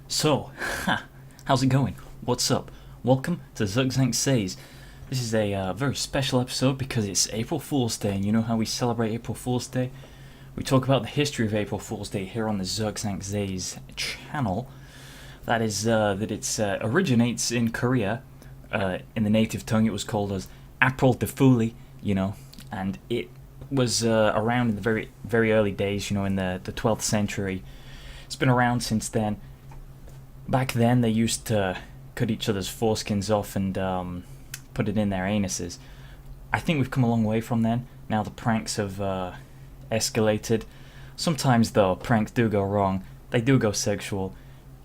So, how's it going? What's up? Welcome to Zirkzank Says. This is a very special episode because it's April Fool's Day, and you know how we celebrate April Fool's Day? We talk about the history of April Fool's Day here on the Zirkzank Says channel. That is, that it originates in Korea. In the native tongue, it was called as April de Fooli, and it was around in the very, very early days, in the 12th century. It's been around since then. Back then, they used to cut each other's foreskins off and put it in their anuses. I think we've come a long way from then. Now the pranks have escalated. Sometimes, though, pranks do go wrong. They do go sexual,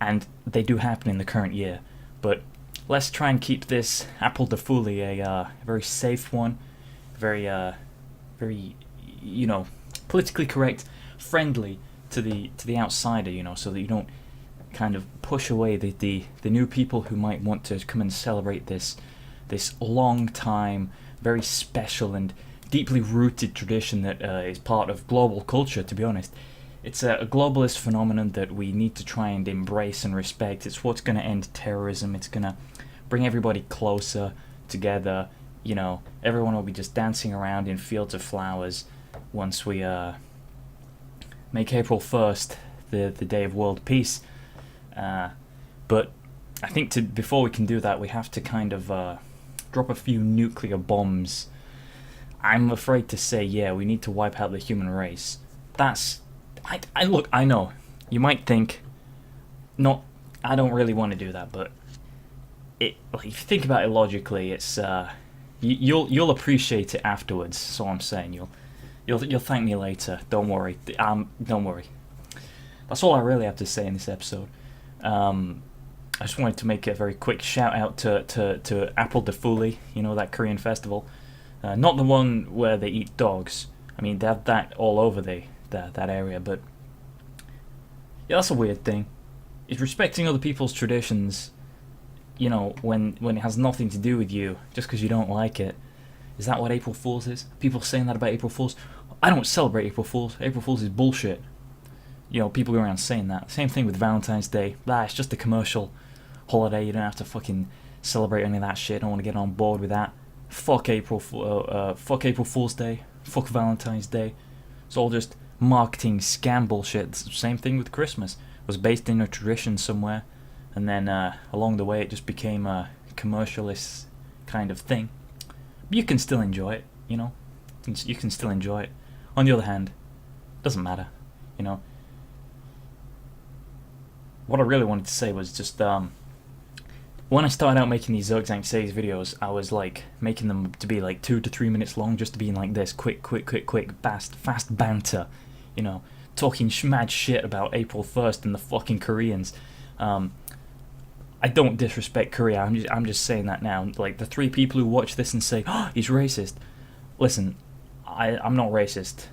and they do happen in the current year. But let's try and keep this April de Fooli a very safe one, very, politically correct, friendly to the outsider, so that you don't kind of push away the new people who might want to come and celebrate this long time, very special and deeply rooted tradition that is part of global culture. To be honest, it's a globalist phenomenon that we need to try and embrace and respect. It's what's going to end terrorism. It's going to bring everybody closer together. Everyone will be just dancing around in fields of flowers once we make April 1st the day of world peace. But I think before we can do that, we have to kind of drop a few nuclear bombs. I'm afraid to say, we need to wipe out the human race. I know, you might think, I don't really want to do that, but if you think about it logically, it's you'll appreciate it afterwards. So I'm saying you'll thank me later. Don't worry. Don't worry. That's all I really have to say in this episode. I just wanted to make a very quick shout out to April de Fooli, that Korean festival. Not the one where they eat dogs. I mean, they have that all over that area, but yeah, that's a weird thing. Is respecting other people's traditions, when it has nothing to do with you, just because you don't like it. Is that what April Fool's is? People saying that about April Fool's? I don't celebrate April Fool's. April Fool's is bullshit. People go around saying that. Same thing with Valentine's Day. It's just a commercial holiday. You don't have to fucking celebrate any of that shit. I don't want to get on board with that. Fuck April Fool's Day. Fuck Valentine's Day. It's all just marketing scam bullshit. Same thing with Christmas. It was based in a tradition somewhere, and then along the way it just became a commercialist kind of thing. But you can still enjoy it, You can still enjoy it. On the other hand, it doesn't matter, What I really wanted to say was just, when I started out making these Zirkzank Says videos, I was like making them to be like 2 to 3 minutes long, just to be like this, quick, fast banter, talking mad shit about April 1st and the fucking Koreans. I don't disrespect Korea. I'm just saying that now. Like the 3 people who watch this and say, "Oh, he's racist." Listen, I'm not racist.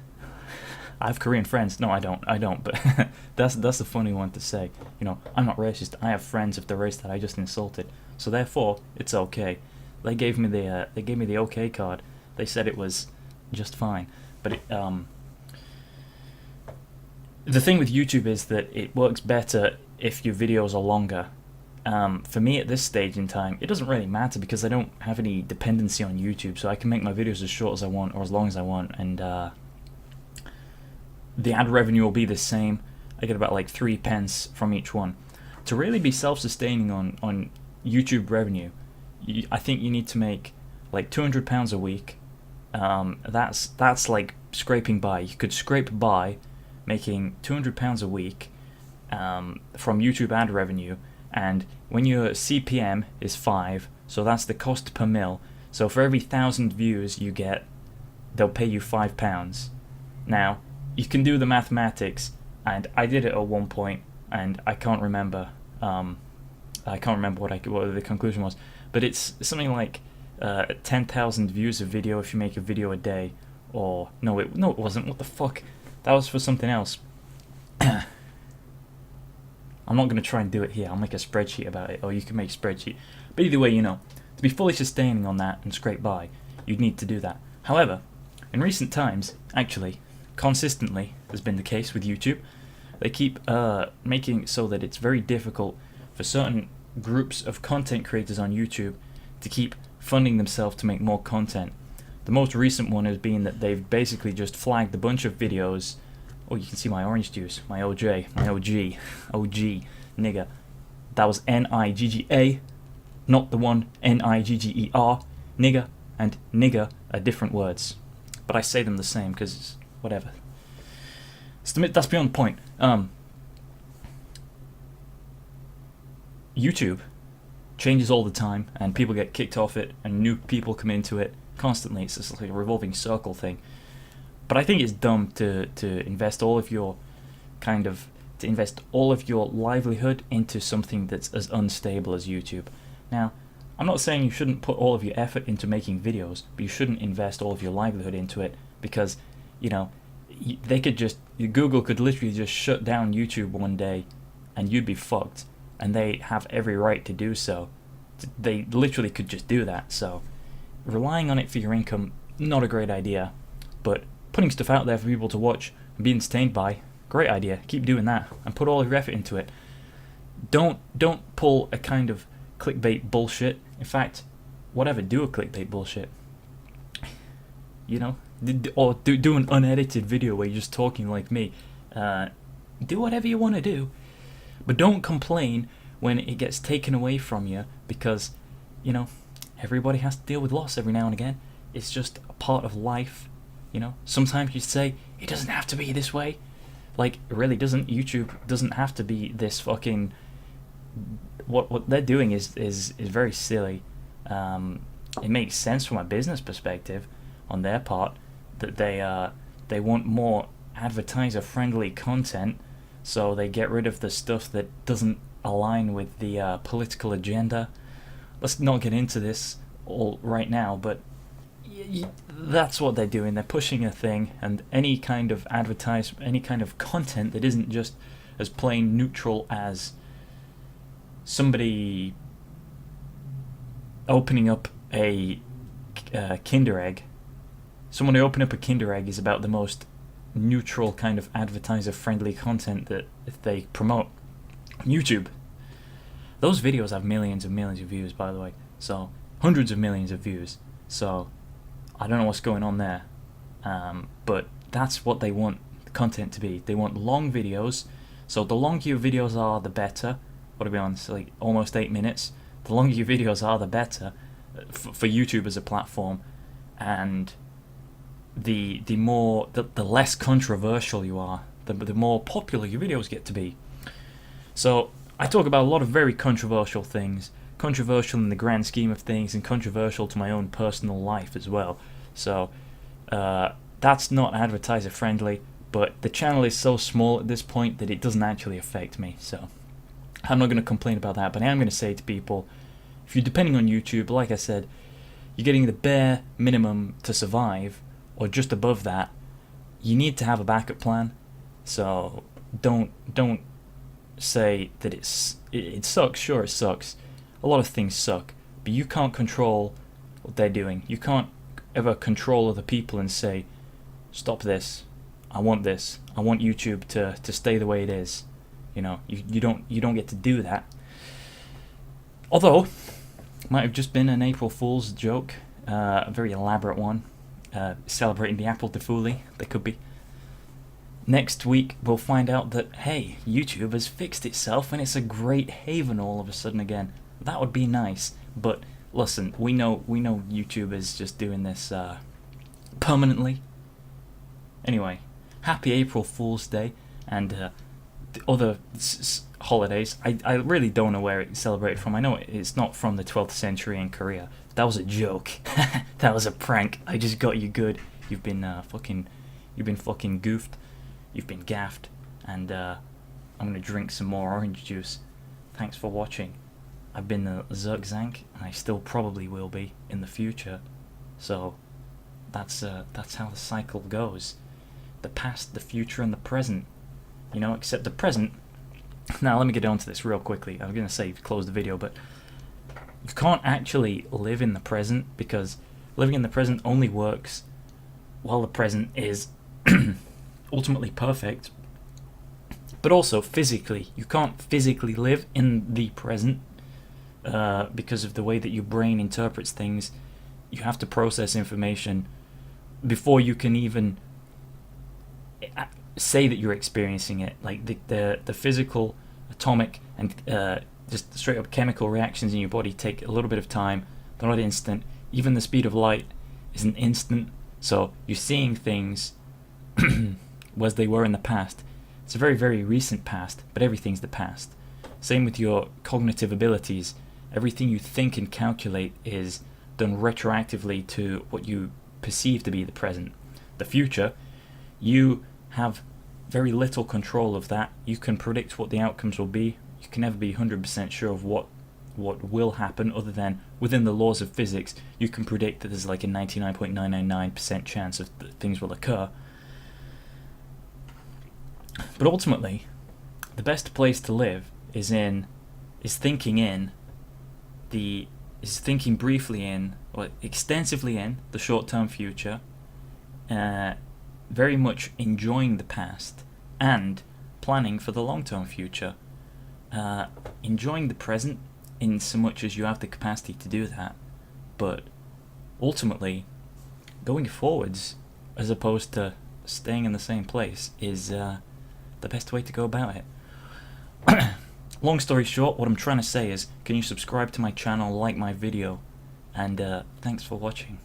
I have Korean friends. No, I don't. But that's a funny one to say. I'm not racist. I have friends of the race that I just insulted. So therefore, it's okay. They gave me the okay card. They said it was just fine. But the thing with YouTube is that it works better if your videos are longer. For me at this stage in time, it doesn't really matter because I don't have any dependency on YouTube, so I can make my videos as short as I want or as long as I want, and the ad revenue will be the same. I get about like 3 pence from each one. To really be self-sustaining on YouTube revenue, I think you need to make like £200 a week. That's like scraping by. You could scrape by making £200 a week from YouTube ad revenue, and when your CPM is 5, so that's the cost per mil. So for every 1,000 views you get, they'll pay you £5. Now, you can do the mathematics, and I did it at one point, and I can't remember. What the conclusion was, but it's something like 10,000 views a video if you make a video a day, or no, it wasn't. What the fuck? That was for something else. I'm not going to try and do it here. I'll make a spreadsheet about it, or you can make a spreadsheet. But either way, to be fully sustaining on that and scrape by, you'd need to do that. However, in recent times, actually, consistently has been the case with YouTube. They keep making it so that it's very difficult for certain groups of content creators on YouTube to keep funding themselves to make more content. The most recent one has been that they've basically just flagged a bunch of videos. Oh, you can see my orange juice, my OG, nigga. That was Nigga, not the one Nigger. Nigga and nigger are different words, but I say them the same because whatever. That's beyond the point. YouTube changes all the time, and people get kicked off it, and new people come into it constantly. It's just like a revolving circle thing. But I think it's dumb to invest all of your livelihood into something that's as unstable as YouTube. Now, I'm not saying you shouldn't put all of your effort into making videos, but you shouldn't invest all of your livelihood into it, because, you know, Google could literally just shut down YouTube one day and you'd be fucked, and they have every right to do so. They literally could just do that. So relying on it for your income, not a great idea, but putting stuff out there for people to watch and be entertained by, great idea. Keep doing that and put all of your effort into it. Don't pull a kind of clickbait bullshit. In fact, whatever, do a clickbait bullshit. You know, or do an unedited video where you're just talking like me. Do whatever you want to do, but don't complain when it gets taken away from you, because, you know, everybody has to deal with loss every now and again. It's just a part of life. You know, sometimes you say it doesn't have to be this way. Like, it really doesn't. YouTube doesn't have to be this fucking. What they're doing is very silly. It makes sense from a business perspective on their part that they want more advertiser-friendly content, so they get rid of the stuff that doesn't align with the political agenda. Let's not get into this all right now, but that's what they're doing. They're pushing a thing, and any kind of any kind of content that isn't just as plain neutral as somebody opening up a Kinder Egg. Someone who opened up a Kinder Egg is about the most neutral kind of advertiser-friendly content that they promote on YouTube. Those videos have millions and millions of views, by the way. So, hundreds of millions of views. So, I don't know what's going on there. But that's what they want content to be. They want long videos. So, the longer your videos are, the better. What are we on? So, like, almost 8 minutes. The longer your videos are, the better for YouTube as a platform. And the less controversial you are, the more popular your videos get to be. So I talk about a lot of very controversial things, controversial in the grand scheme of things, and controversial to my own personal life as well. So that's not advertiser friendly, but the channel is so small at this point that it doesn't actually affect me. So I'm not going to complain about that, but I am going to say to people, if you're depending on YouTube, like I said, you're getting the bare minimum to survive, or just above that. You need to have a backup plan. So don't say that it sucks. Sure, it sucks. A lot of things suck, but you can't control what they're doing. You can't ever control other people and say, stop this. I want this. I want YouTube to stay the way it is. You know, you don't get to do that. Although, it might have just been an April Fool's joke, a very elaborate one. Celebrating the Apple de Foolie, they could be. Next week we'll find out that, hey, YouTube has fixed itself and it's a great haven all of a sudden again. That would be nice, but listen, we know YouTube is just doing this permanently. Anyway, happy April Fool's Day, and the other holidays. I really don't know where it's celebrated from. I know it's not from the 12th century in Korea. That was a joke. That was a prank. I just got you good. You've been fucking goofed. You've been gaffed. And I'm gonna drink some more orange juice. Thanks for watching. I've been the Zirkzank, and I still probably will be in the future. So that's how the cycle goes. The past, the future, and the present. You know, except the present. Now let me get on to this real quickly. I was gonna say close the video, but you can't actually live in the present, because living in the present only works while the present is ultimately perfect. But also physically, you can't physically live in the present because of the way that your brain interprets things. You have to process information before you can even say that you're experiencing it. Like the physical, atomic, and just straight up chemical reactions in your body take a little bit of time. They're not instant. Even the speed of light isn't instant. So you're seeing things as they were in the past. It's a very, very recent past, but everything's the past. Same with your cognitive abilities. Everything you think and calculate is done retroactively to what you perceive to be the present. The future, you have very little control of that. You can predict what the outcomes will be. You can never be 100% sure of what will happen, other than within the laws of physics, you can predict that there's like a 99.999% chance of things will occur. But ultimately, the best place to live is thinking briefly in, or extensively in, the short-term future, very much enjoying the past, and planning for the long-term future. Enjoying the present in so much as you have the capacity to do that, but ultimately, going forwards as opposed to staying in the same place is the best way to go about it. Long story short, what I'm trying to say is, can you subscribe to my channel, like my video, and thanks for watching.